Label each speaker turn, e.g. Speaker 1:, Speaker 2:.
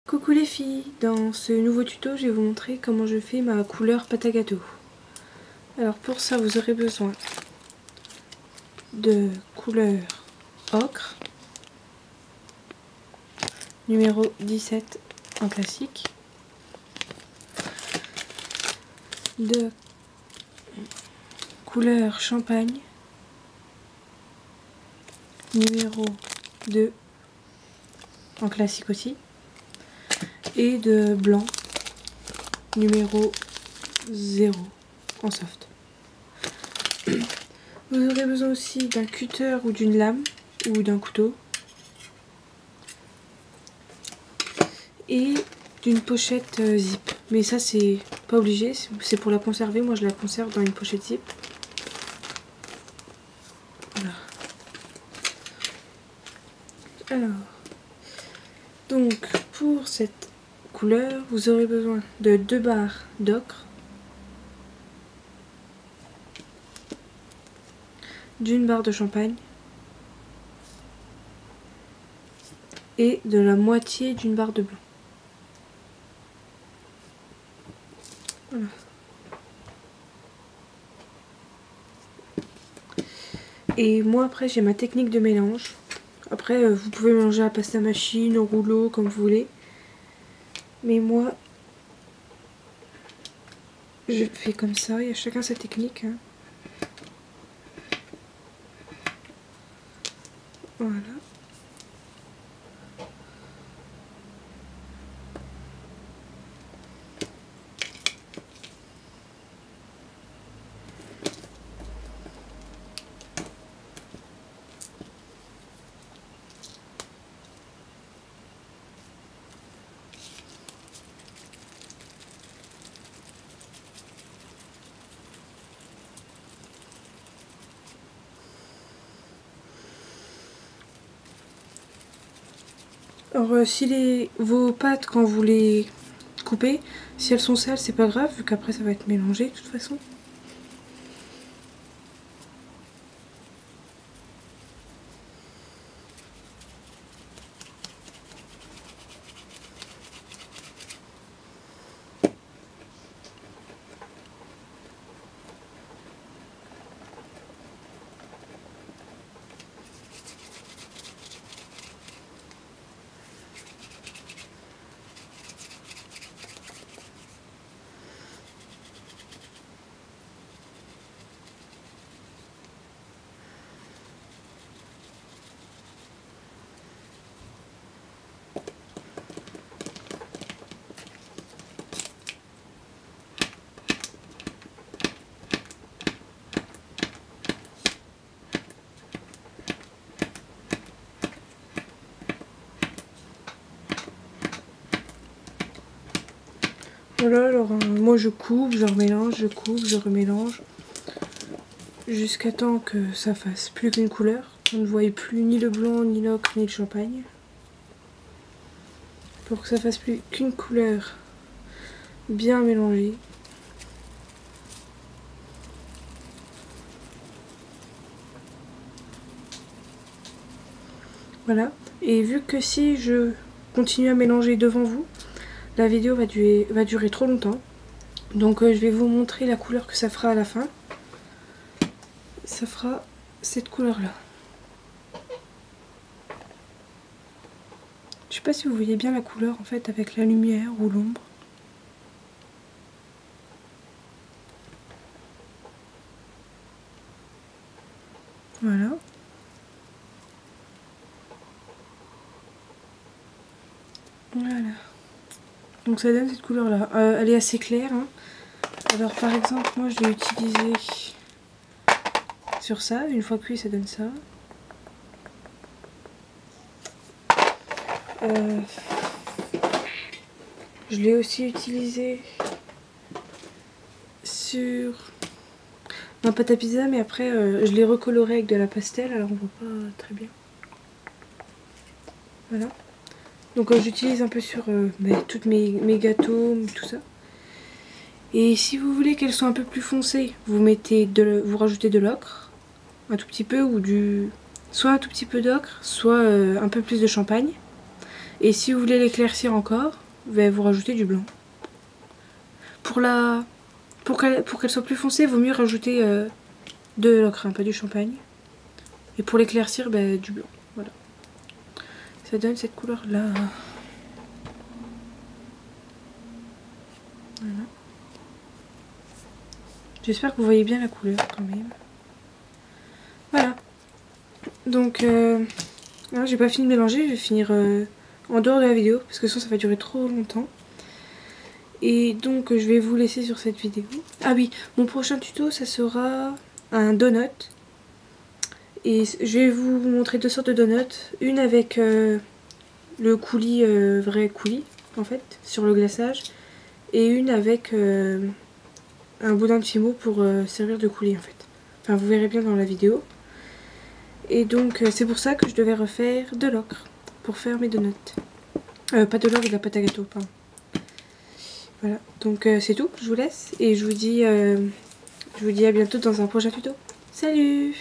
Speaker 1: Coucou les filles, dans ce nouveau tuto je vais vous montrer comment je fais ma couleur pâte à gâteau. Alors pour ça vous aurez besoin de couleur ocre, numéro 17 en classique, de couleur champagne, numéro 2 en classique aussi, et de blanc numéro 0 en soft. Vous aurez besoin aussi d'un cutter ou d'une lame ou d'un couteau et d'une pochette zip, mais ça c'est pas obligé, c'est pour la conserver. Moi je la conserve dans une pochette zip. Voilà. Alors, donc pour cette couleur vous aurez besoin de 2 barres d'ocre, d'une barre de champagne et de la moitié d'une barre de blanc. Voilà. Et moi après j'ai ma technique de mélange. Après vous pouvez mélanger à pasta machine, au rouleau, comme vous voulez. Mais moi je fais comme ça, il y a chacun sa technique. Hein. Voilà. Alors si vos pâtes quand vous les coupez, si elles sont sales c'est pas grave vu qu'après ça va être mélangé de toute façon. Voilà, alors moi je coupe, je remélange, je coupe, je remélange jusqu'à temps que ça fasse plus qu'une couleur. On ne voit plus ni le blanc, ni l'ocre, ni le champagne. Pour que ça fasse plus qu'une couleur bien mélangée. Voilà, et vu que si je continue à mélanger devant vous, la vidéo va durer trop longtemps. Donc je vais vous montrer la couleur que ça fera à la fin. Ça fera cette couleur là. Je sais pas si vous voyez bien la couleur en fait avec la lumière ou l'ombre. Voilà. Voilà. Donc ça donne cette couleur là. Elle est assez claire. Hein. Alors par exemple moi je l'ai utilisé sur ça. Une fois cuit ça donne ça. Je l'ai aussi utilisé sur ma pâte à pizza, mais après je l'ai recoloré avec de la pastel, alors on voit pas très bien. Voilà. Donc j'utilise un peu sur toutes mes gâteaux, tout ça. Et si vous voulez qu'elles soient un peu plus foncées, vous rajoutez de l'ocre, un tout petit peu, ou soit un tout petit peu d'ocre, soit un peu plus de champagne. Et si vous voulez l'éclaircir encore, vous rajoutez du blanc. Pour qu'elle soit plus foncée, il vaut mieux rajouter de l'ocre, hein, pas du champagne. Et pour l'éclaircir, du blanc. Voilà. Ça donne cette couleur là. Voilà. J'espère que vous voyez bien la couleur quand même. Voilà. Donc, j'ai pas fini de mélanger, je vais finir en dehors de la vidéo parce que sinon ça va durer trop longtemps. Et donc je vais vous laisser sur cette vidéo. Ah oui, mon prochain tuto ça sera un donut. Et je vais vous montrer deux sortes de donuts. Une avec le coulis, vrai coulis en fait, sur le glaçage. Et une avec un boudin de fimo pour servir de coulis en fait. Enfin vous verrez bien dans la vidéo. Et donc c'est pour ça que je devais refaire de l'ocre pour faire mes donuts. Pas de l'ocre, de la pâte à gâteau, pardon. Voilà, donc c'est tout, je vous laisse et je vous dis à bientôt dans un prochain tuto. Salut!